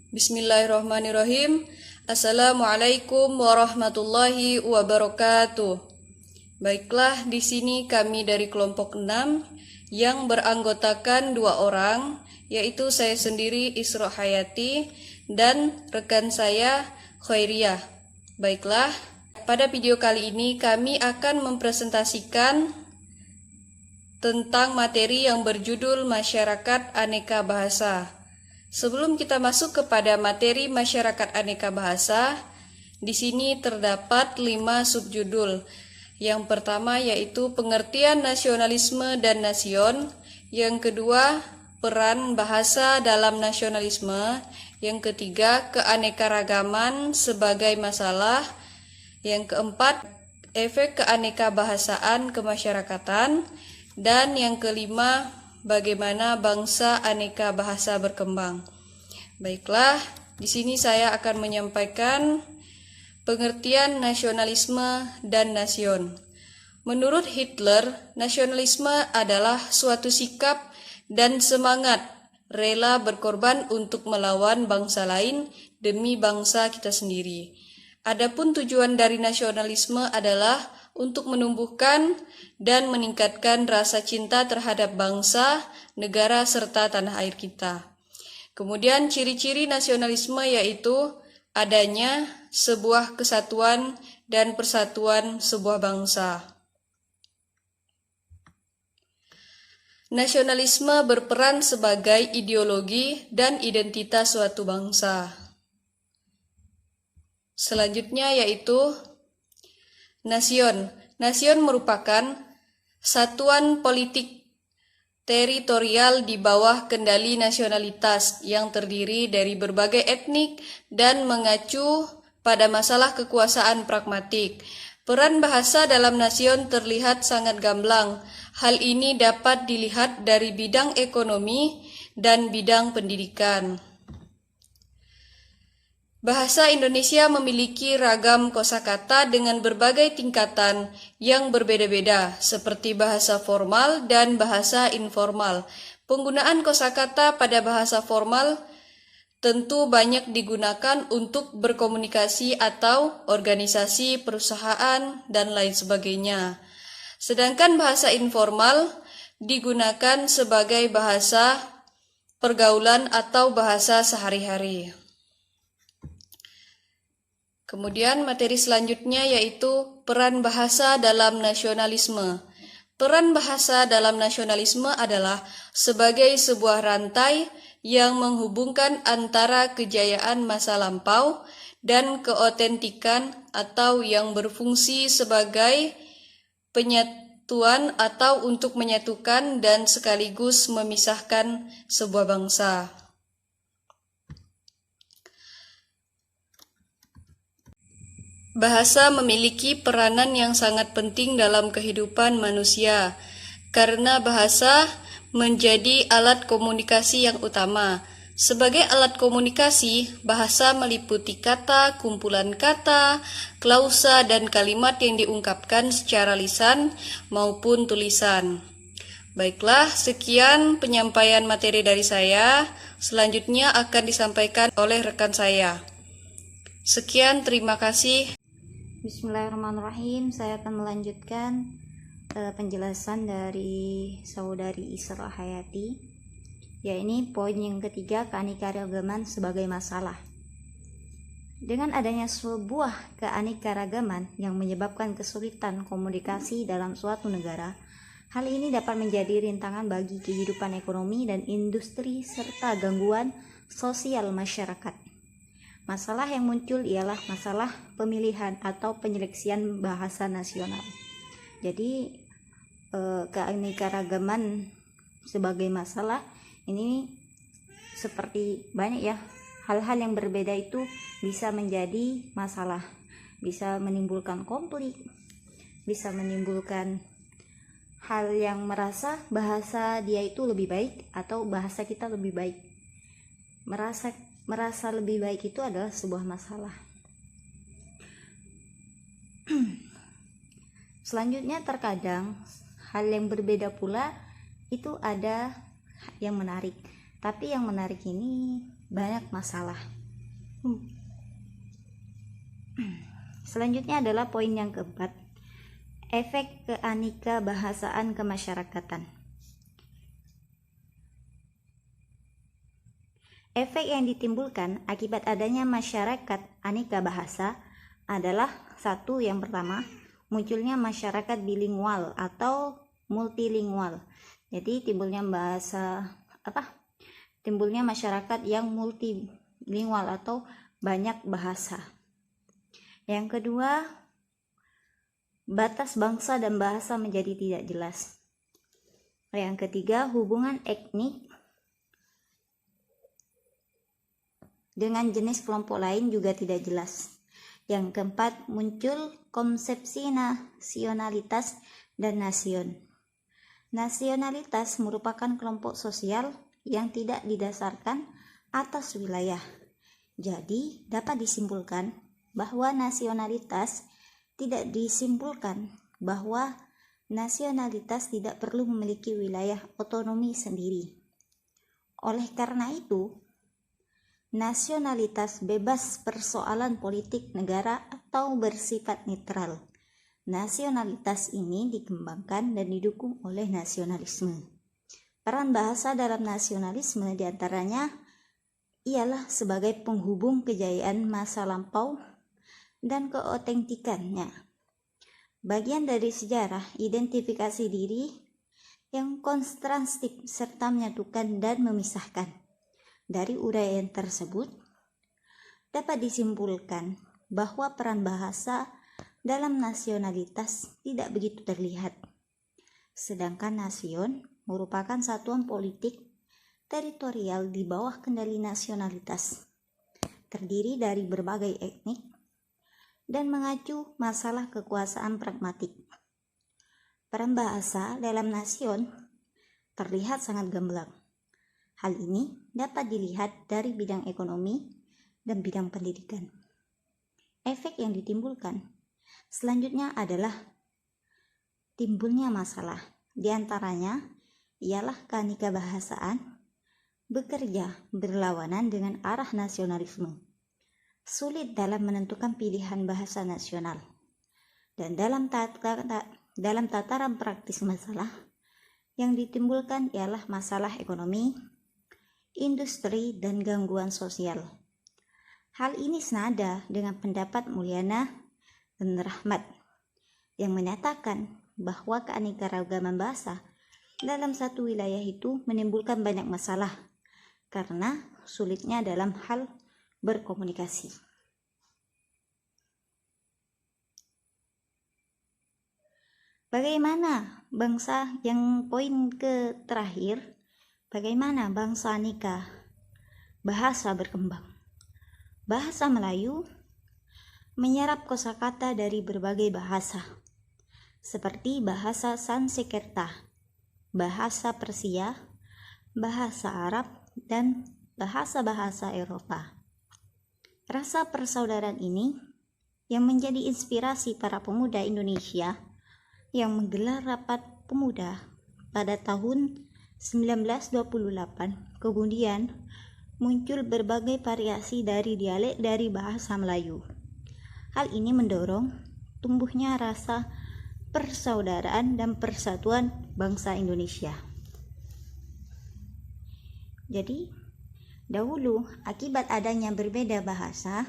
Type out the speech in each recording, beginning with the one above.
Bismillahirrahmanirrahim. Assalamualaikum warahmatullahi wabarakatuh. Baiklah, di sini kami dari kelompok 6 yang beranggotakan 2 orang, yaitu saya sendiri Isra Hayati dan rekan saya Khairiyah. Baiklah, pada video kali ini kami akan mempresentasikan tentang materi yang berjudul Masyarakat Aneka Bahasa. Sebelum kita masuk kepada materi Masyarakat Aneka Bahasa, di sini terdapat 5 subjudul. Yang pertama yaitu pengertian nasionalisme dan nasion, yang kedua peran bahasa dalam nasionalisme, yang ketiga keanekaragaman sebagai masalah, yang keempat efek keanekabahasaan kemasyarakatan, dan yang kelima, bagaimana bangsa aneka bahasa berkembang. Baiklah, di sini saya akan menyampaikan pengertian nasionalisme dan nasion. Menurut Hitler, nasionalisme adalah suatu sikap dan semangat rela berkorban untuk melawan bangsa lain demi bangsa kita sendiri. Adapun tujuan dari nasionalisme adalah untuk menumbuhkan dan meningkatkan rasa cinta terhadap bangsa, negara, serta tanah air kita. Kemudian ciri-ciri nasionalisme yaitu adanya sebuah kesatuan dan persatuan sebuah bangsa. Nasionalisme berperan sebagai ideologi dan identitas suatu bangsa. Selanjutnya yaitu nasion. Nasion merupakan satuan politik teritorial di bawah kendali nasionalitas yang terdiri dari berbagai etnik dan mengacu pada masalah kekuasaan pragmatik. Peran bahasa dalam nasion terlihat sangat gamblang. Hal ini dapat dilihat dari bidang ekonomi dan bidang pendidikan. Bahasa Indonesia memiliki ragam kosakata dengan berbagai tingkatan yang berbeda-beda, seperti bahasa formal dan bahasa informal. Penggunaan kosakata pada bahasa formal tentu banyak digunakan untuk berkomunikasi atau organisasi, perusahaan, dan lain sebagainya. Sedangkan bahasa informal digunakan sebagai bahasa pergaulan atau bahasa sehari-hari. Kemudian materi selanjutnya yaitu peran bahasa dalam nasionalisme. Peran bahasa dalam nasionalisme adalah sebagai sebuah rantai yang menghubungkan antara kejayaan masa lampau dan keotentikan atau yang berfungsi sebagai penyatuan atau untuk menyatukan dan sekaligus memisahkan sebuah bangsa. Bahasa memiliki peranan yang sangat penting dalam kehidupan manusia, karena bahasa menjadi alat komunikasi yang utama. Sebagai alat komunikasi, bahasa meliputi kata, kumpulan kata, klausa, dan kalimat yang diungkapkan secara lisan maupun tulisan. Baiklah, sekian penyampaian materi dari saya. Selanjutnya akan disampaikan oleh rekan saya. Sekian, terima kasih. Bismillahirrahmanirrahim. Saya akan melanjutkan penjelasan dari saudari Isra Hayati, yaitu poin yang ketiga, keanekaragaman sebagai masalah. Dengan adanya sebuah keanekaragaman yang menyebabkan kesulitan komunikasi dalam suatu negara, hal ini dapat menjadi rintangan bagi kehidupan ekonomi dan industri serta gangguan sosial masyarakat. Masalah yang muncul ialah masalah pemilihan atau penyeleksian bahasa nasional. Jadi keanekaragaman sebagai masalah ini seperti banyak ya, hal-hal yang berbeda itu bisa menjadi masalah, bisa menimbulkan konflik, bisa menimbulkan hal yang merasa bahasa dia itu lebih baik atau bahasa kita lebih baik. Merasa lebih baik itu adalah sebuah masalah. Selanjutnya, terkadang hal yang berbeda pula itu ada yang menarik. Tapi yang menarik ini banyak masalah. Selanjutnya adalah poin yang keempat, efek keanekaragaman kemasyarakatan. Efek yang ditimbulkan akibat adanya masyarakat aneka bahasa adalah satu, yang pertama, munculnya masyarakat bilingual atau multilingual. Jadi timbulnya masyarakat yang multilingual atau banyak bahasa. Yang kedua, batas bangsa dan bahasa menjadi tidak jelas. Yang ketiga, hubungan etnik dengan jenis kelompok lain juga tidak jelas. Yang keempat, muncul konsepsi nasionalitas dan nasion. Nasionalitas merupakan kelompok sosial yang tidak didasarkan atas wilayah. Jadi, dapat disimpulkan bahwa nasionalitas tidak perlu memiliki wilayah otonomi sendiri. Oleh karena itu, nasionalitas bebas persoalan politik negara atau bersifat netral. Nasionalitas ini dikembangkan dan didukung oleh nasionalisme. Peran bahasa dalam nasionalisme diantaranya ialah sebagai penghubung kejayaan masa lampau dan keotentikannya. Bagian dari sejarah identifikasi diri yang kontrastif serta menyatukan dan memisahkan. Dari uraian tersebut, dapat disimpulkan bahwa peran bahasa dalam nasionalitas tidak begitu terlihat. Sedangkan nasion merupakan satuan politik teritorial di bawah kendali nasionalitas, terdiri dari berbagai etnik dan mengacu masalah kekuasaan pragmatik. Peran bahasa dalam nasion terlihat sangat gamblang. Hal ini dapat dilihat dari bidang ekonomi dan bidang pendidikan. Efek yang ditimbulkan selanjutnya adalah timbulnya masalah. Di antaranya ialah keanekaragaman bekerja berlawanan dengan arah nasionalisme. Sulit dalam menentukan pilihan bahasa nasional. Dan dalam tataran praktis masalah yang ditimbulkan ialah masalah ekonomi, industri, dan gangguan sosial. Hal ini senada dengan pendapat Mulyana dan Rahmat yang menyatakan bahwa keanekaragaman bahasa dalam satu wilayah itu menimbulkan banyak masalah karena sulitnya dalam hal berkomunikasi. Bagaimana bangsa yang poin ke terakhir? Bagaimana bangsa aneka bahasa berkembang? Bahasa Melayu menyerap kosakata dari berbagai bahasa, seperti bahasa Sanskerta, bahasa Persia, bahasa Arab, dan bahasa-bahasa Eropa. Rasa persaudaraan ini yang menjadi inspirasi para pemuda Indonesia yang menggelar rapat pemuda pada tahun 1928, kemudian muncul berbagai variasi dari dialek dari bahasa Melayu. Hal ini mendorong tumbuhnya rasa persaudaraan dan persatuan bangsa Indonesia. Jadi, dahulu akibat adanya berbeda bahasa,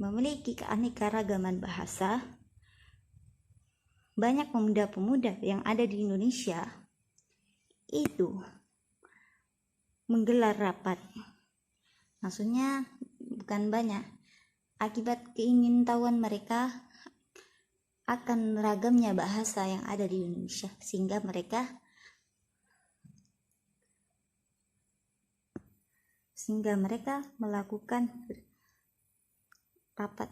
memiliki keanekaragaman bahasa, banyak pemuda-pemuda yang ada di Indonesia itu menggelar rapat. Maksudnya bukan banyak, akibat keingintahuan mereka akan ragamnya bahasa yang ada di Indonesia, sehingga mereka melakukan rapat.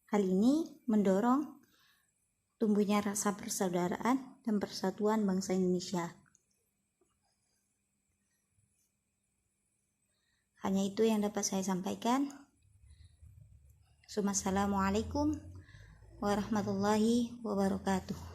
Hal ini mendorong tumbuhnya rasa persaudaraan dan persatuan bangsa Indonesia. Hanya itu yang dapat saya sampaikan. Assalamualaikum warahmatullahi wabarakatuh.